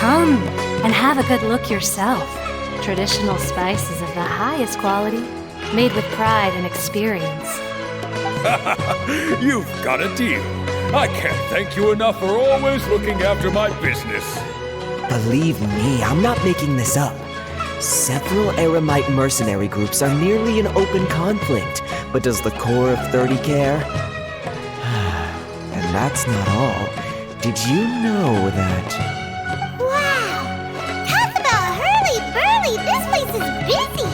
Come and have a good look yourself. Traditional spices of the highest quality, made with pride and experience. You've got a deal. I can't thank you enough for always looking after my business. Believe me, I'm not making this up. Several Eremite mercenary groups are nearly in open conflict, but does the core of 30 care? And that's not all. Did you know that... This place is busy!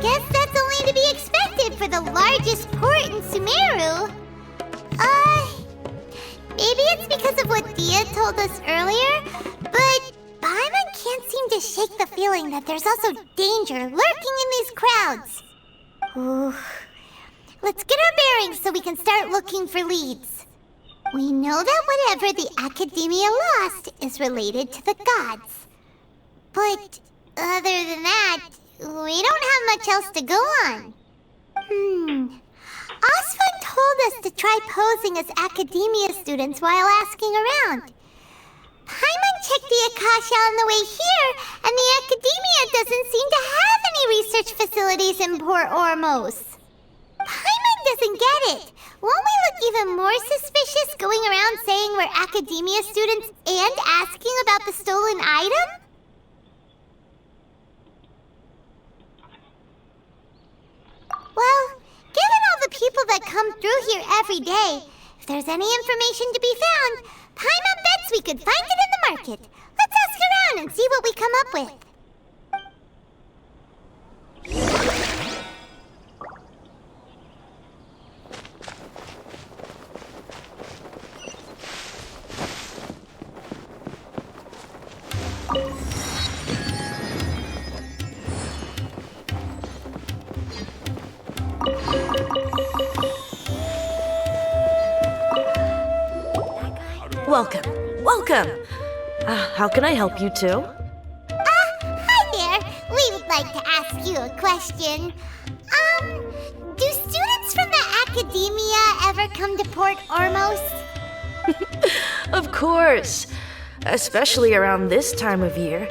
Guess that's only to be expected for the largest port in Sumeru. Maybe it's because of what Dia told us earlier, but Paimon can't seem to shake the feeling that there's also danger lurking in these crowds. Ooh. Let's get our bearings so we can start looking for leads. We know that whatever the Academia lost is related to the gods. But other than that, we don't have much else to go on. Osfun told us to try posing as Academia students while asking around. Paimon checked the Akasha on the way here, and the Academia doesn't seem to have any research facilities in Port Ormos. Paimon doesn't get it. Won't we look even more suspicious going around saying we're Academia students and asking about the stolen item? Well, given all the people that come through here every day, if there's any information to be found, Paimon bets we could find it in the market. Let's ask around and see what we come up with. Welcome. How can I help you too? Hi there. We would like to ask you a question. Do students from the Academia ever come to Port Ormos? Of course. Especially around this time of year.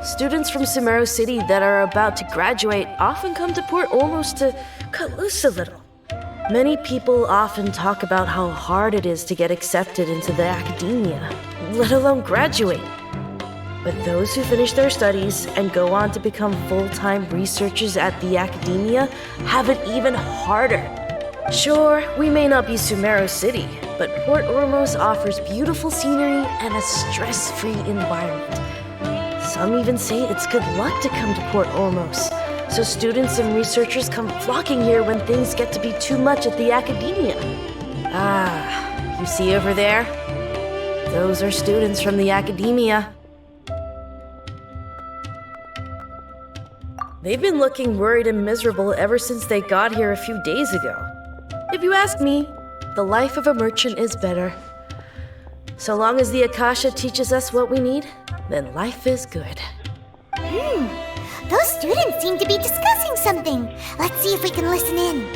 Students from Sumeru City that are about to graduate often come to Port Ormos to cut loose a little. Many people often talk about how hard it is to get accepted into the Academia, let alone graduate. But those who finish their studies and go on to become full-time researchers at the Academia have it even harder. Sure, we may not be Sumeru City, but Port Ormos offers beautiful scenery and a stress-free environment. Some even say it's good luck to come to Port Ormos, so students and researchers come flocking here when things get to be too much at the Academia. You see over there? Those are students from the Academia. They've been looking worried and miserable ever since they got here a few days ago. If you ask me, the life of a merchant is better. So long as the Akasha teaches us what we need, then life is good. Those students seem to be discussing something. Let's see if we can listen in.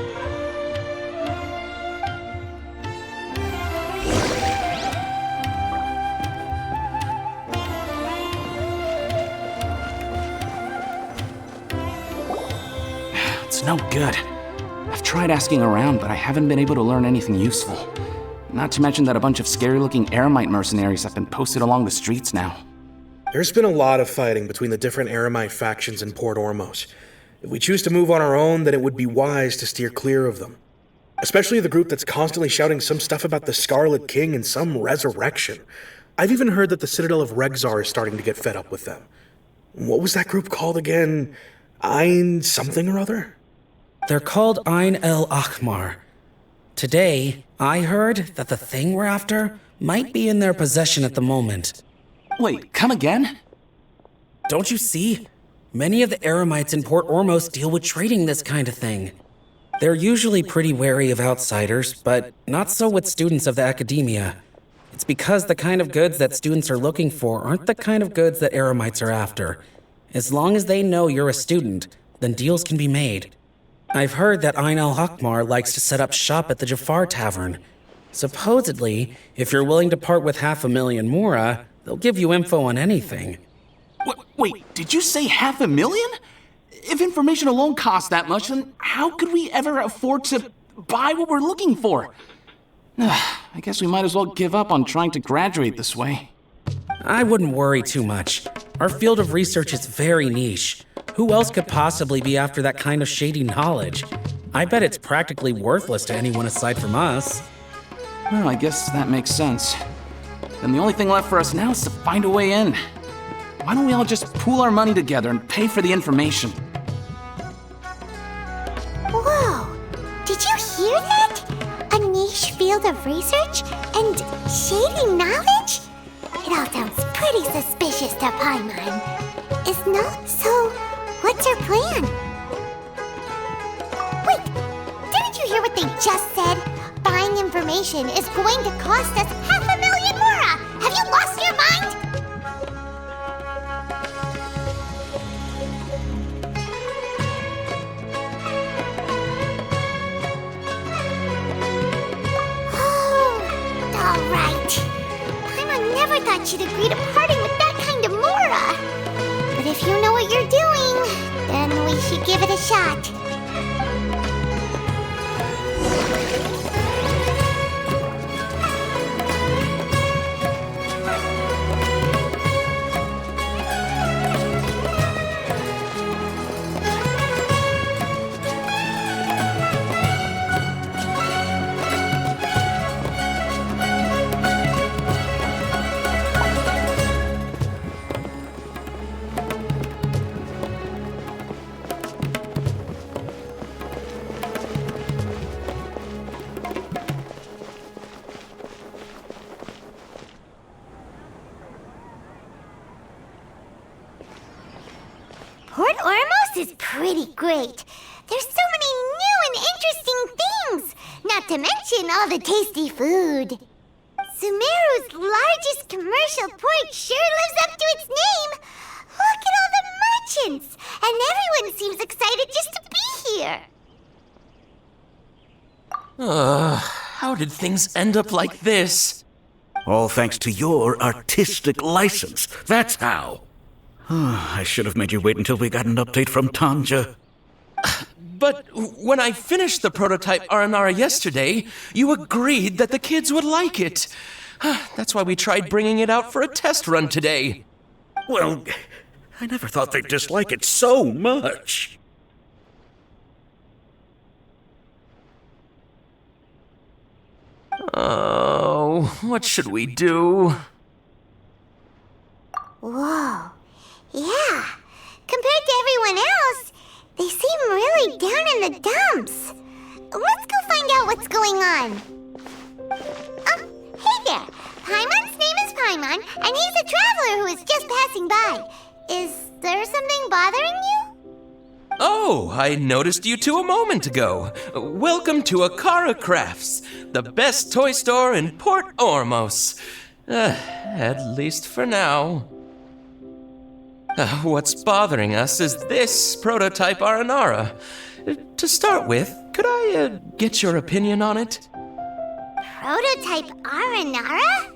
It's no good. I've tried asking around, but I haven't been able to learn anything useful. Not to mention that a bunch of scary-looking Eremite mercenaries have been posted along the streets now. There's been a lot of fighting between the different Eremite factions in Port Ormos. If we choose to move on our own, then it would be wise to steer clear of them. Especially the group that's constantly shouting some stuff about the Scarlet King and some resurrection. I've even heard that the Citadel of Regzar is starting to get fed up with them. What was that group called again? Ein something or other? They're called Ein El Akhmar. Today, I heard that the thing we're after might be in their possession at the moment. Wait, come again? Don't you see? Many of the Eremites in Port Ormos deal with trading this kind of thing. They're usually pretty wary of outsiders, but not so with students of the academia. It's because the kind of goods that students are looking for aren't the kind of goods that Eremites are after. As long as they know you're a student, then deals can be made. I've heard that Ein El Hakmar likes to set up shop at the Jafar Tavern. Supposedly, if you're willing to part with 500,000 Mora, they'll give you info on anything. Wait, did you say 500,000? If information alone costs that much, then how could we ever afford to buy what we're looking for? I guess we might as well give up on trying to graduate this way. I wouldn't worry too much. Our field of research is very niche. Who else could possibly be after that kind of shady knowledge? I bet it's practically worthless to anyone aside from us. Well, I guess that makes sense. Then the only thing left for us now is to find a way in. Why don't we all just pool our money together and pay for the information? Whoa! Did you hear that? A niche field of research and shady knowledge? It all sounds pretty suspicious to Paimon. Is not? So, what's our plan? Wait, didn't you hear what they just said? Buying information is going to cost us 500,000 Mora! Have you lost your mind? I thought she'd agree to parting with that kind of Mora. But if you know what you're doing, then we should give it a shot. Port Ormos is pretty great. There's so many new and interesting things, not to mention all the tasty food. Sumeru's largest commercial port sure lives up to its name. Look at all the merchants, and everyone seems excited just to be here. How did things end up like this? All thanks to your artistic license. That's how. I should have made you wait until we got an update from Tanja. But when I finished the prototype Aranara yesterday, you agreed that the kids would like it. That's why we tried bringing it out for a test run today. Well, I never thought they'd dislike it so much. Oh, what should we do? Whoa. Yeah. Compared to everyone else, they seem really down in the dumps. Let's go find out what's going on. Hey there. Paimon's name is Paimon, and he's a traveler who is just passing by. Is there something bothering you? Oh, I noticed you two a moment ago. Welcome to Akara Crafts, the best toy store in Port Ormos. At least for now. What's bothering us is this prototype Aranara. To start with, could I get your opinion on it? Prototype Aranara?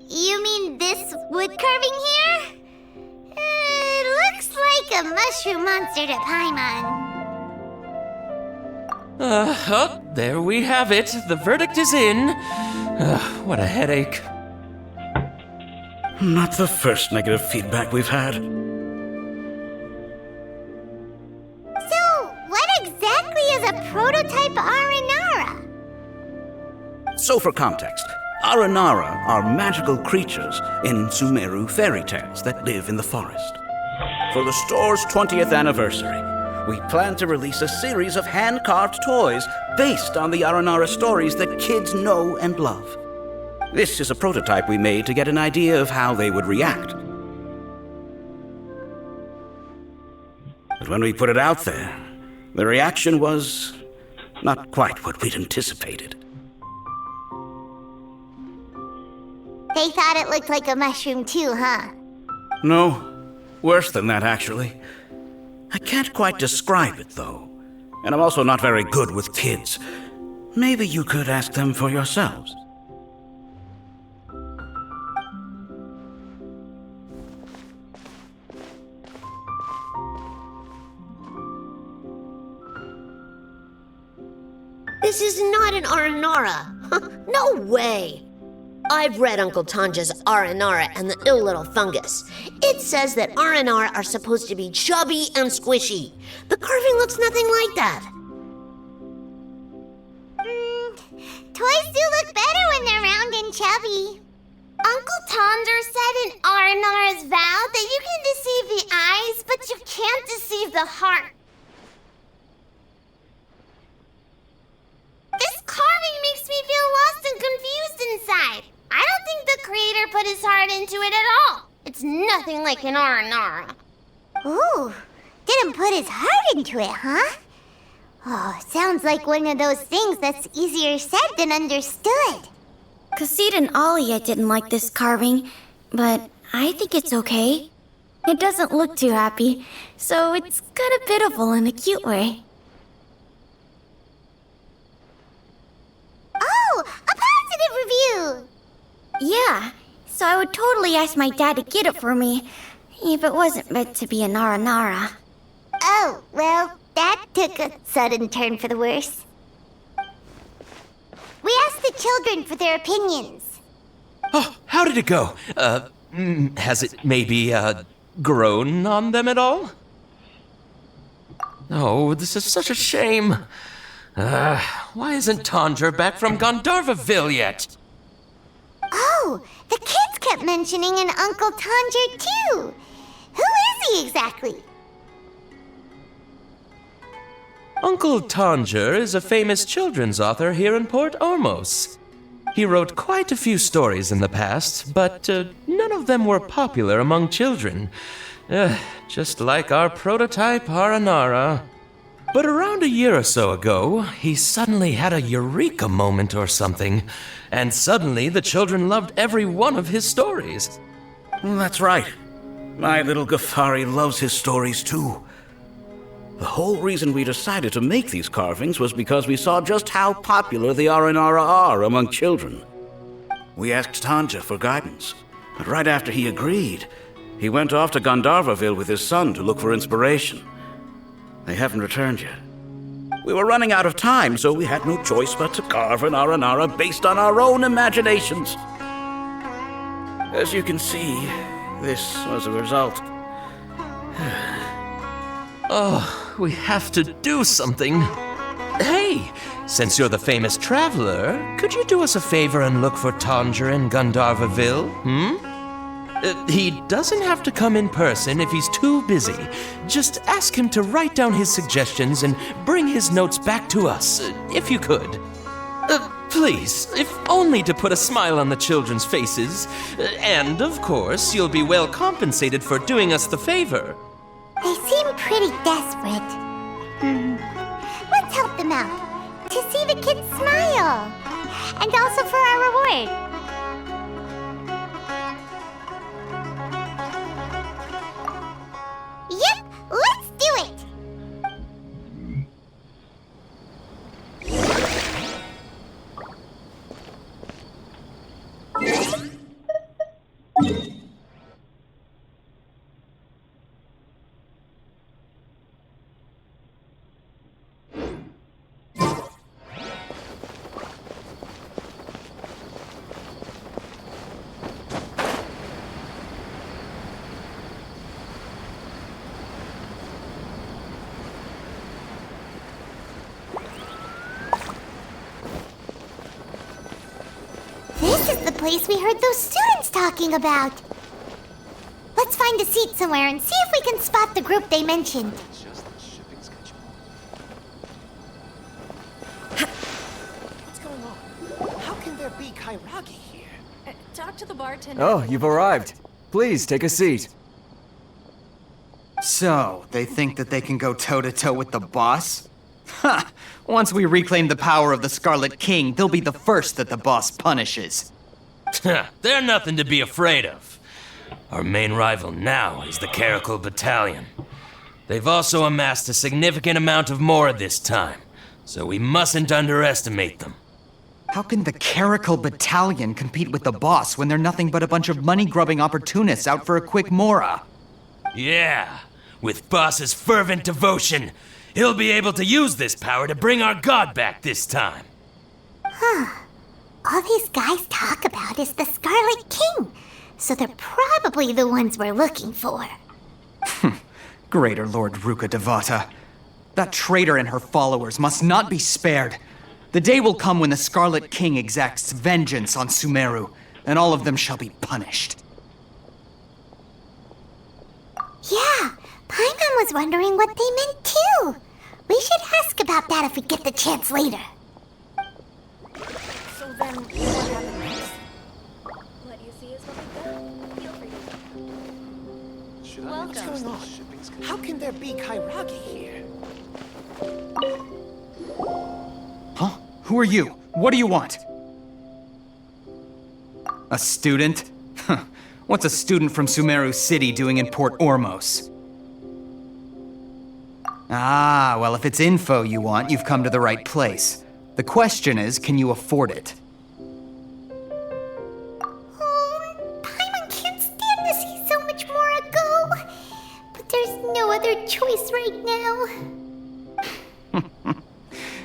You mean this wood carving here? It looks like a mushroom monster to Paimon. Oh, there we have it. The verdict is in. What a headache. Not the first negative feedback we've had. So, what exactly is a prototype Aranara? So for context, Aranara are magical creatures in Sumeru fairy tales that live in the forest. For the store's 20th anniversary, we plan to release a series of hand-carved toys based on the Aranara stories that kids know and love. This is a prototype we made to get an idea of how they would react. But when we put it out there, the reaction was not quite what we'd anticipated. They thought it looked like a mushroom too, huh? No, worse than that, actually. I can't quite describe it, though. And I'm also not very good with kids. Maybe you could ask them for yourselves. This is not an Aranara. No way. I've read Uncle Tanja's Aranara and the Ill Little Fungus. It says that Aranara are supposed to be chubby and squishy. The carving looks nothing like that. Toys do look better when they're round and chubby. Uncle Tonder said in Aranara's vow that you can deceive the eyes, but you can't deceive the heart. This carving makes me feel lost and confused inside. I don't think the creator put his heart into it at all. It's nothing like an Aranara. Ooh, didn't put his heart into it, huh? Oh, sounds like one of those things that's easier said than understood. Kassid and Alia didn't like this carving, but I think it's okay. It doesn't look too happy, so it's kind of pitiful in a cute way. Oh, a positive review! Yeah, so I would totally ask my dad to get it for me, if it wasn't meant to be an Aranara. Oh, well, that took a sudden turn for the worse. We asked the children for their opinions. Oh, how did it go? Has it maybe, grown on them at all? Oh, this is such a shame. Why isn't Tanger back from Gandharvaville yet? Oh, the kids kept mentioning an Uncle Tanger, too. Who is he exactly? Uncle Tanger is a famous children's author here in Port Ormos. He wrote quite a few stories in the past, but none of them were popular among children. Just like our prototype Aranara. But around a year or so ago, he suddenly had a eureka moment or something, and suddenly the children loved every one of his stories. That's right. My little Ghaffari loves his stories too. The whole reason we decided to make these carvings was because we saw just how popular the Aranara are among children. We asked Tanja for guidance, but right after he agreed, he went off to Gandharvaville with his son to look for inspiration. They haven't returned yet. We were running out of time, so we had no choice but to carve an Aranara based on our own imaginations. As you can see, this was the result. Oh, we have to do something. Hey, since you're the famous traveler, could you do us a favor and look for Tanger in Gandharvaville, he doesn't have to come in person if he's too busy. Just ask him to write down his suggestions and bring his notes back to us, if you could. Please, if only to put a smile on the children's faces. And, of course, you'll be well compensated for doing us the favor. They seem pretty desperate. Let's help them out. To see the kids smile. And also for our reward. Yep, let's do it! the place we heard those students talking about. Let's find a seat somewhere and see if we can spot the group they mentioned. What's going on? How can there be Kairagi here? Talk to the bartender. Oh, you've arrived. Please take a seat. So, they think that they can go toe-to-toe with the boss? Ha! Once we reclaim the power of the Scarlet King, they'll be the first that the boss punishes. They're nothing to be afraid of. Our main rival now is the Caracal Battalion. They've also amassed a significant amount of Mora this time, so we mustn't underestimate them. How can the Caracal Battalion compete with the boss when they're nothing but a bunch of money-grubbing opportunists out for a quick Mora? Yeah, with Boss's fervent devotion, he'll be able to use this power to bring our god back this time. Huh. All these guys talk about is the Scarlet King, so they're probably the ones we're looking for. Greater Lord Ruka Devata. That traitor and her followers must not be spared. The day will come when the Scarlet King exacts vengeance on Sumeru, and all of them shall be punished. Yeah, Paimon was wondering what they meant too. We should ask about that if we get the chance later. So then, what happened next? What you see is what we get. Feel free. What's going on? How can there be Kairagi here? Huh? Who are you? What do you want? A student? Huh. What's a student from Sumeru City doing in Port Ormos? Ah, well, if it's info you want, you've come to the right place. The question is, can you afford it? Oh, Paimon can't stand to see so much more go. But there's no other choice right now.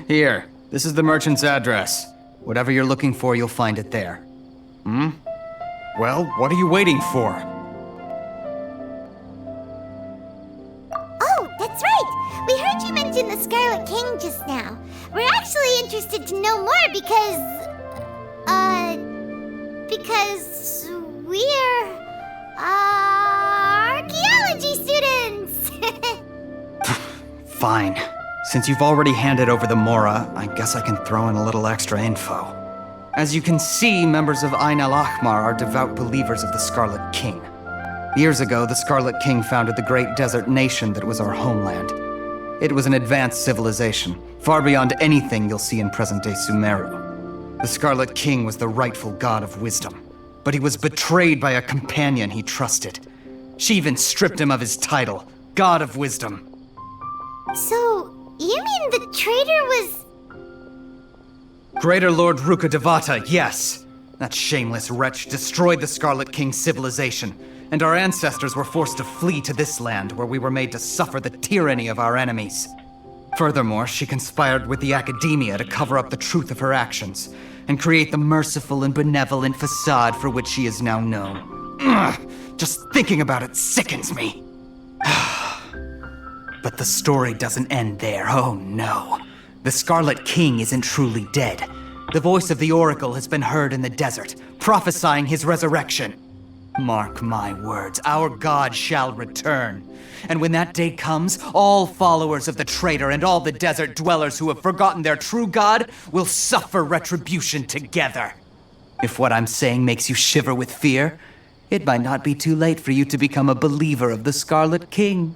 Here, this is the merchant's address. Whatever you're looking for, you'll find it there. Hmm? Well, what are you waiting for? Oh, that's right! We heard you mention the Scarlet King just now. We're actually interested to know more because we're, archaeology students! Fine. Since you've already handed over the Mora, I guess I can throw in a little extra info. As you can see, members of Ain al-Ahmar are devout believers of the Scarlet King. Years ago, the Scarlet King founded the great desert nation that was our homeland. It was an advanced civilization, far beyond anything you'll see in present-day Sumeru. The Scarlet King was the rightful god of wisdom, but he was betrayed by a companion he trusted. She even stripped him of his title, God of Wisdom. So, you mean the traitor was... Greater Lord Ruka Devata, yes! That shameless wretch destroyed the Scarlet King's civilization, and our ancestors were forced to flee to this land where we were made to suffer the tyranny of our enemies. Furthermore, she conspired with the Academia to cover up the truth of her actions, and create the merciful and benevolent facade for which she is now known. Ugh, just thinking about it sickens me! But the story doesn't end there, oh no. The Scarlet King isn't truly dead. The voice of the Oracle has been heard in the desert, prophesying his resurrection. Mark my words, our god shall return. And when that day comes, all followers of the traitor and all the desert dwellers who have forgotten their true god will suffer retribution together. If what I'm saying makes you shiver with fear, it might not be too late for you to become a believer of the Scarlet King.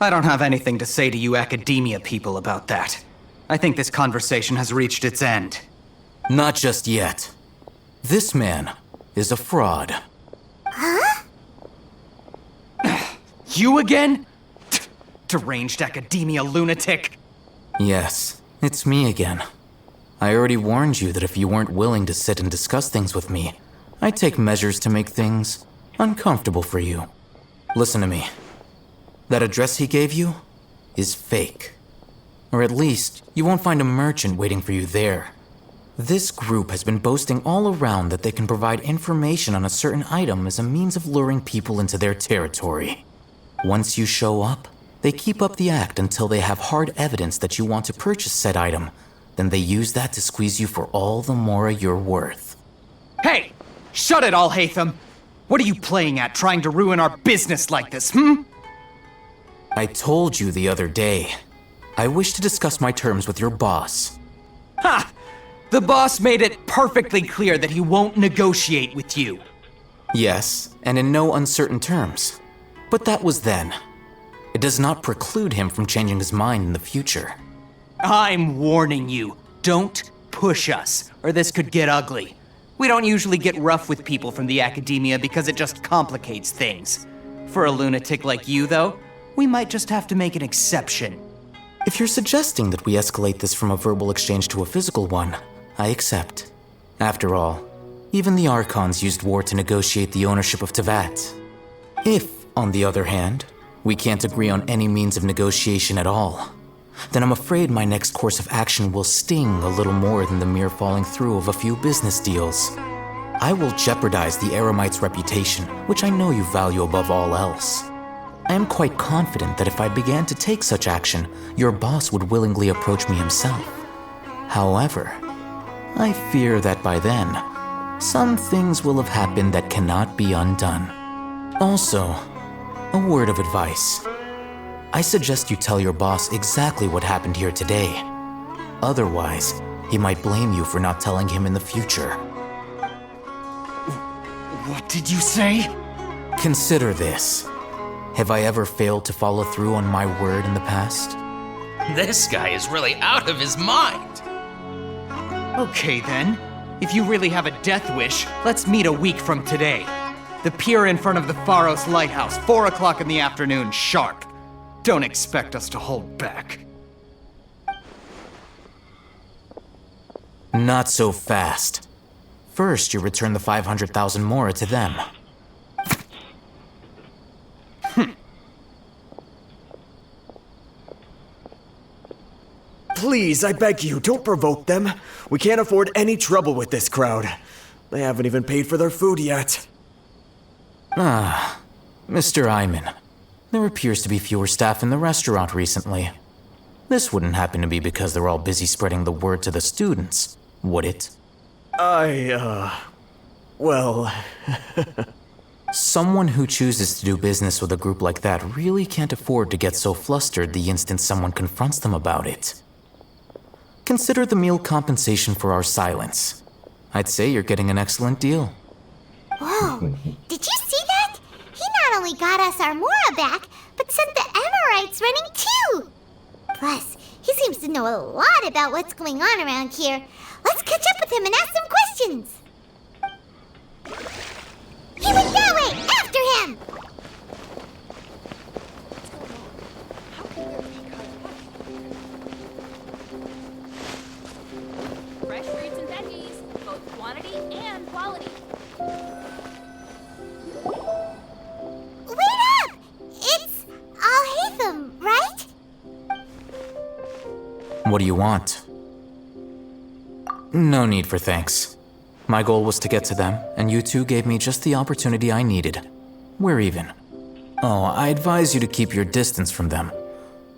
I don't have anything to say to you Academia people about that. I think this conversation has reached its end. Not just yet. This man is a fraud. Huh? You again? Deranged Academia lunatic? Yes, it's me again. I already warned you that if you weren't willing to sit and discuss things with me, I'd take measures to make things uncomfortable for you. Listen to me. That address he gave you is fake. Or at least, you won't find a merchant waiting for you there. This group has been boasting all around that they can provide information on a certain item as a means of luring people into their territory. Once you show up, they keep up the act until they have hard evidence that you want to purchase said item. Then they use that to squeeze you for all the mora you're worth. Hey! Shut it, Alhaitham! What are you playing at, trying to ruin our business like this, I told you the other day. I wish to discuss my terms with your boss. Ha! The boss made it perfectly clear that he won't negotiate with you. Yes, and in no uncertain terms. But that was then. It does not preclude him from changing his mind in the future. I'm warning you, don't push us, or this could get ugly. We don't usually get rough with people from the academia because it just complicates things. For a lunatic like you, though, we might just have to make an exception. If you're suggesting that we escalate this from a verbal exchange to a physical one, I accept. After all, even the Archons used war to negotiate the ownership of Tevat. If, on the other hand, we can't agree on any means of negotiation at all, then I'm afraid my next course of action will sting a little more than the mere falling through of a few business deals. I will jeopardize the Eremite's reputation, which I know you value above all else. I am quite confident that if I began to take such action, your boss would willingly approach me himself. However, I fear that by then, some things will have happened that cannot be undone. Also, a word of advice. I suggest you tell your boss exactly what happened here today. Otherwise, he might blame you for not telling him in the future. What did you say? Consider this. Have I ever failed to follow through on my word in the past? This guy is really out of his mind. Okay then. If you really have a death wish, let's meet a week from today. The pier in front of the Pharos Lighthouse, 4 o'clock in the afternoon, sharp. Don't expect us to hold back. Not so fast. First, you return the 500,000 mora to them. Please, I beg you, don't provoke them. We can't afford any trouble with this crowd. They haven't even paid for their food yet. Ah, Mr. Iman. There appears to be fewer staff in the restaurant recently. This wouldn't happen to be because they're all busy spreading the word to the students, would it? Well... Someone who chooses to do business with a group like that really can't afford to get so flustered the instant someone confronts them about it. Consider the meal compensation for our silence. I'd say you're getting an excellent deal. Whoa, did you see that? He not only got us our Mora back, but sent the Amorites running too! Plus, he seems to know a lot about what's going on around here. Let's catch up with him and ask some questions! He went that way! After him! Fresh fruits and veggies, both quantity and quality. Wait up! It's Alhaitham, right? What do you want? No need for thanks. My goal was to get to them, and you two gave me just the opportunity I needed. We're even. Oh, I advise you to keep your distance from them.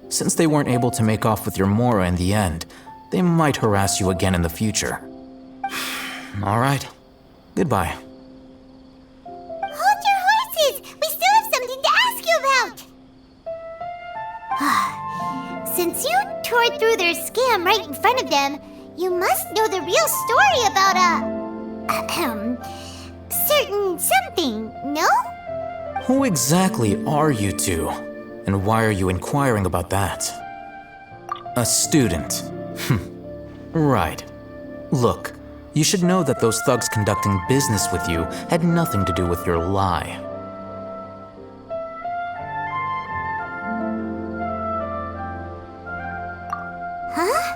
Since they weren't able to make off with your Mora in the end, they might harass you again in the future. All right. Goodbye. Hold your horses! We still have something to ask you about! Since you tore through their scam right in front of them, you must know the real story about certain something, no? Who exactly are you two? And why are you inquiring about that? A student. Right. Look, you should know that those thugs conducting business with you had nothing to do with your lie. Huh?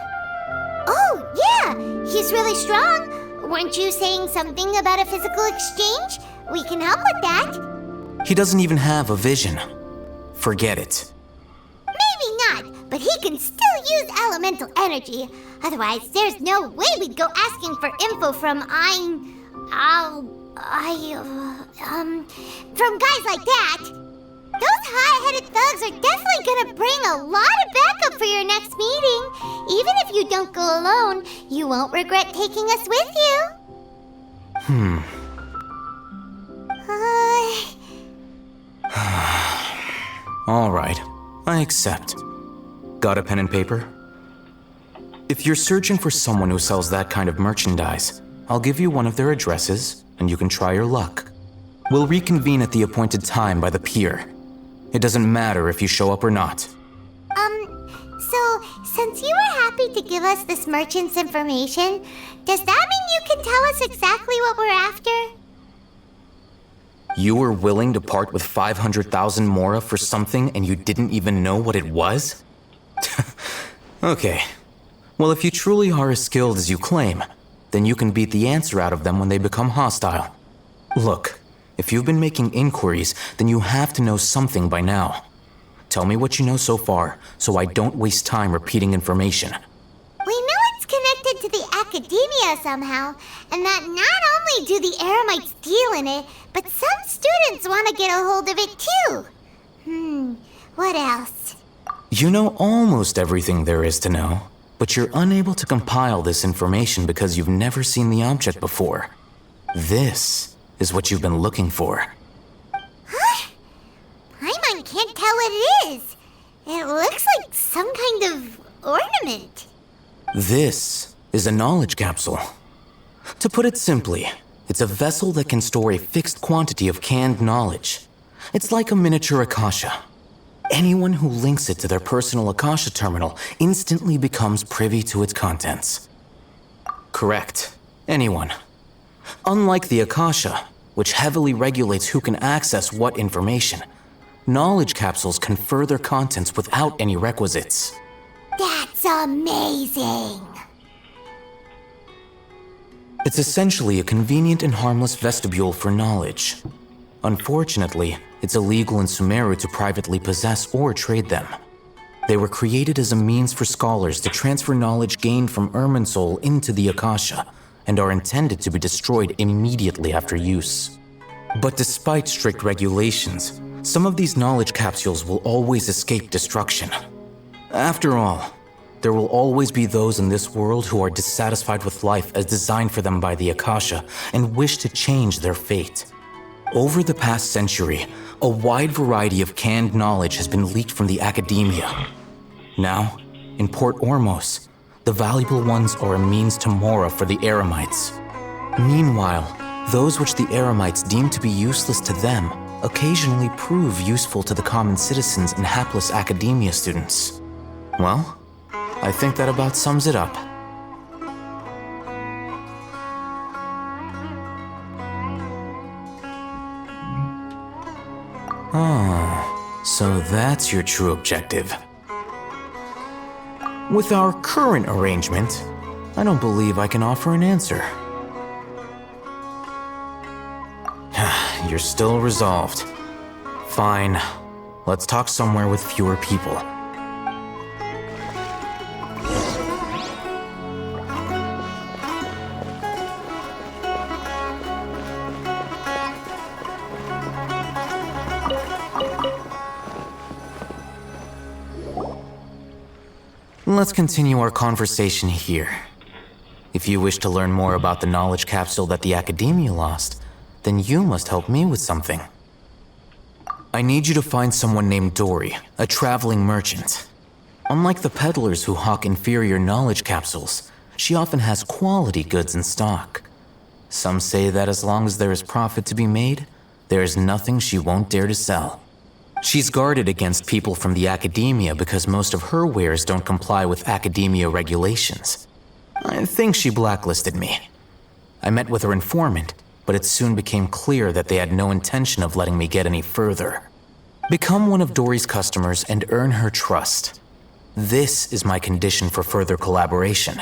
Oh, yeah! He's really strong! Weren't you saying something about a physical exchange? We can help with that. He doesn't even have a vision. Forget it. Maybe not, but he can still use elemental energy. Otherwise, there's no way we'd go asking for info from from guys like that. Those hot-headed thugs are definitely gonna bring a lot of backup for your next meeting. Even if you don't go alone, you won't regret taking us with you. All right, I accept. Got a pen and paper? If you're searching for someone who sells that kind of merchandise, I'll give you one of their addresses, and you can try your luck. We'll reconvene at the appointed time by the pier. It doesn't matter if you show up or not. So, since you were happy to give us this merchant's information, does that mean you can tell us exactly what we're after? You were willing to part with 500,000 mora for something and you didn't even know what it was? Okay. Well, if you truly are as skilled as you claim, then you can beat the answer out of them when they become hostile. Look, if you've been making inquiries, then you have to know something by now. Tell me what you know so far, so I don't waste time repeating information. We know it's connected to the academia somehow, and that not only do the Eremites deal in it, but some students want to get a hold of it too. What else? You know almost everything there is to know, but you're unable to compile this information because you've never seen the object before. This is what you've been looking for. Huh? Paimon can't tell what it is. It looks like some kind of ornament. This is a knowledge capsule. To put it simply, it's a vessel that can store a fixed quantity of canned knowledge. It's like a miniature Akasha. Anyone who links it to their personal Akasha terminal instantly becomes privy to its contents. Correct. Anyone. Unlike the Akasha, which heavily regulates who can access what information, knowledge capsules confer their contents without any requisites. That's amazing! It's essentially a convenient and harmless vestibule for knowledge. Unfortunately, it's illegal in Sumeru to privately possess or trade them. They were created as a means for scholars to transfer knowledge gained from Irminsul into the Akasha, and are intended to be destroyed immediately after use. But despite strict regulations, some of these knowledge capsules will always escape destruction. After all, there will always be those in this world who are dissatisfied with life as designed for them by the Akasha and wish to change their fate. Over the past century, a wide variety of canned knowledge has been leaked from the academia. Now, in Port Ormos, the valuable ones are a means to mora for the Eremites. Meanwhile, those which the Eremites deem to be useless to them occasionally prove useful to the common citizens and hapless academia students. Well, I think that about sums it up. Oh, so that's your true objective. With our current arrangement, I don't believe I can offer an answer. You're still resolved. Fine. Let's talk somewhere with fewer people. Let's continue our conversation here. If you wish to learn more about the knowledge capsule that the Academia lost, then you must help me with something. I need you to find someone named Dory, a traveling merchant. Unlike the peddlers who hawk inferior knowledge capsules, she often has quality goods in stock. Some say that as long as there is profit to be made, there is nothing she won't dare to sell. She's guarded against people from the Academia because most of her wares don't comply with Academia regulations. I think she blacklisted me. I met with her informant, but it soon became clear that they had no intention of letting me get any further. Become one of Dory's customers and earn her trust. This is my condition for further collaboration.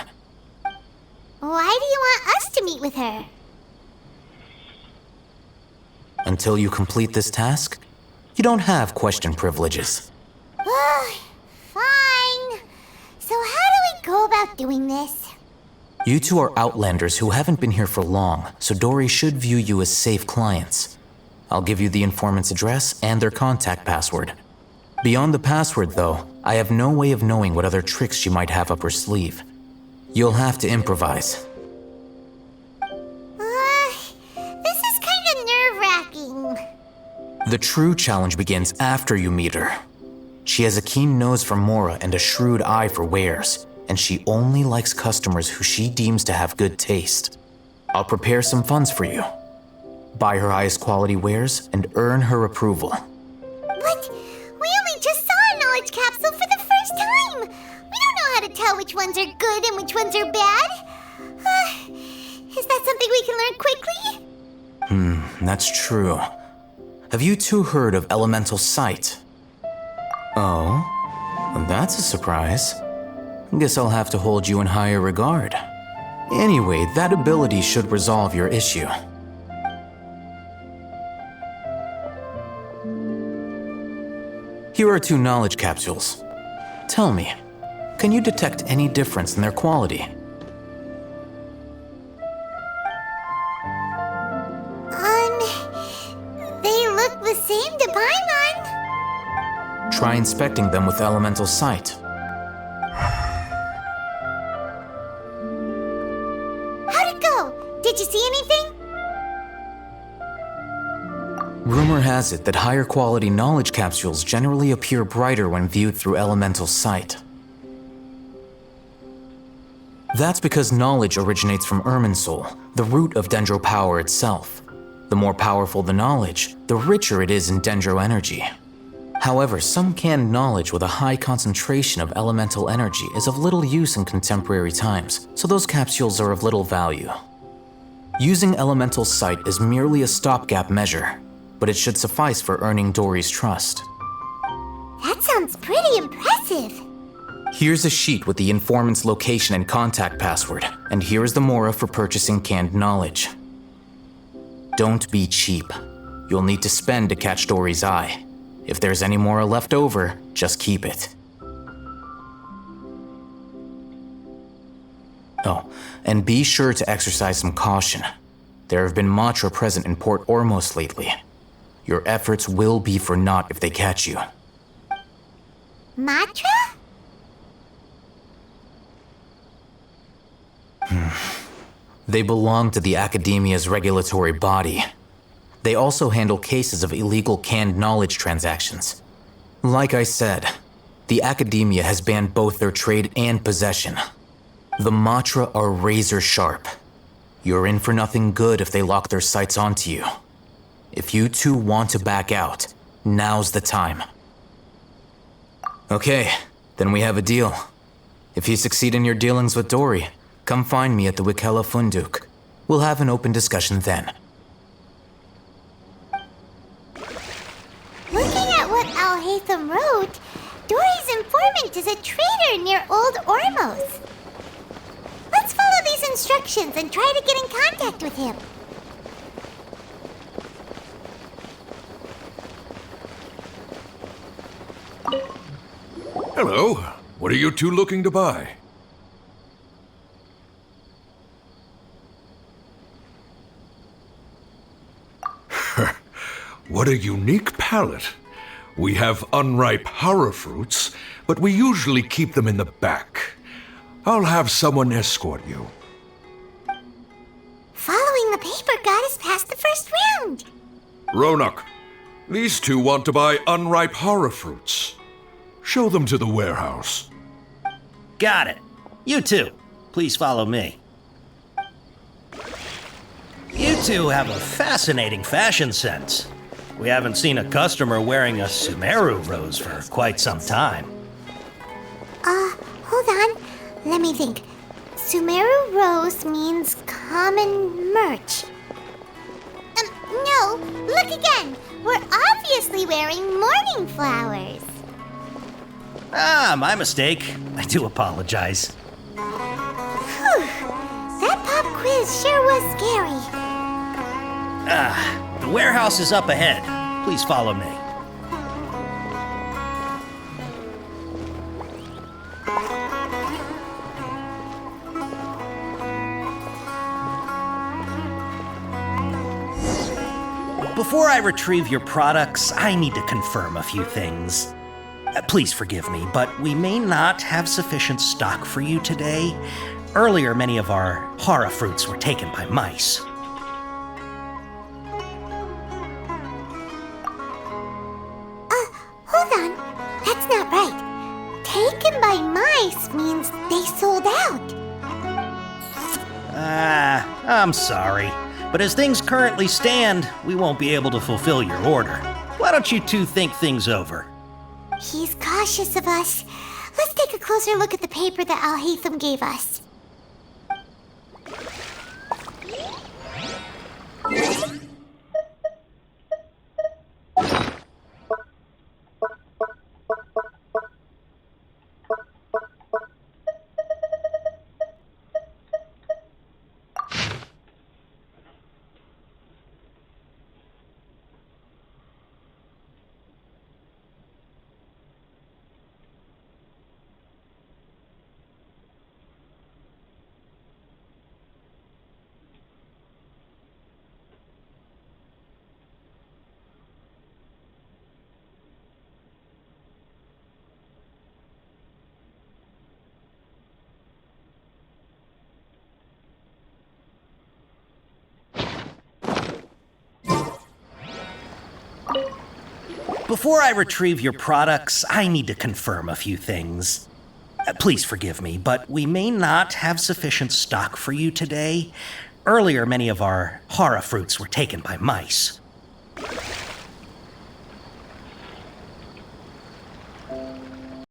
Why do you want us to meet with her? Until you complete this task, you don't have question privileges. Fine. So how do we go about doing this? You two are outlanders who haven't been here for long, so Dory should view you as safe clients. I'll give you the informant's address and their contact password. Beyond the password, though, I have no way of knowing what other tricks she might have up her sleeve. You'll have to improvise. This is kind of nerve-wracking. The true challenge begins after you meet her. She has a keen nose for Mora and a shrewd eye for wares, and she only likes customers who she deems to have good taste. I'll prepare some funds for you. Buy her highest quality wares and earn her approval. But we only just saw a knowledge capsule for the first time. We don't know how to tell which ones are good and which ones are bad. Is that something we can learn quickly? That's true. Have you two heard of elemental sight? Oh, that's a surprise. Guess I'll have to hold you in higher regard. Anyway, that ability should resolve your issue. Here are 2 knowledge capsules. Tell me, can you detect any difference in their quality? They look the same to Paimon. Try inspecting them with elemental sight. How'd it go? Did you see anything? Rumor has it that higher quality knowledge capsules generally appear brighter when viewed through elemental sight. That's because knowledge originates from Irminsul, the root of Dendro power itself. The more powerful the knowledge, the richer it is in Dendro energy. However, some canned knowledge with a high concentration of elemental energy is of little use in contemporary times, so those capsules are of little value. Using elemental sight is merely a stopgap measure, but it should suffice for earning Dory's trust. That sounds pretty impressive. Here's a sheet with the informant's location and contact password, and here is the Mora for purchasing canned knowledge. Don't be cheap. You'll need to spend to catch Dory's eye. If there's any Mora left over, just keep it. Oh, and be sure to exercise some caution. There have been Matra present in Port Ormos lately. Your efforts will be for naught if they catch you. Matra? They belong to the Academia's regulatory body. They also handle cases of illegal canned knowledge transactions. Like I said, the Academia has banned both their trade and possession. The Matra are razor sharp. You're in for nothing good if they lock their sights onto you. If you two want to back out, now's the time. Okay, then we have a deal. If you succeed in your dealings with Dory, come find me at the Wikela Funduk. We'll have an open discussion then. Looking at what Al-Haytham wrote, Dory's informant is a traitor near Old Ormos. Let's follow these instructions and try to get in contact with him. Hello. What are you two looking to buy? What a unique palate. We have unripe horror fruits, but we usually keep them in the back. I'll have someone escort you. Following the paper got us past the first round. Ronak, these two want to buy unripe horror fruits. Show them to the warehouse. Got it. You two, please follow me. You two have a fascinating fashion sense. We haven't seen a customer wearing a Sumeru rose for quite some time. Hold on. Let me think. Sumeru rose means common merch. No, look again. We're obviously wearing morning flowers. Ah, my mistake. I do apologize. Whew. That pop quiz sure was scary. The warehouse is up ahead. Please follow me. Before I retrieve your products, I need to confirm a few things. Please forgive me, but we may not have sufficient stock for you today. Earlier, many of our hara fruits were taken by mice. Hold on. That's not right. Taken by mice means they sold out. I'm sorry. But as things currently stand, we won't be able to fulfill your order. Why don't you two think things over? He's cautious of us. Let's take a closer look at the paper that Al-Haytham gave us. Before I retrieve your products, I need to confirm a few things. Please forgive me, but we may not have sufficient stock for you today. Earlier, many of our hara fruits were taken by mice.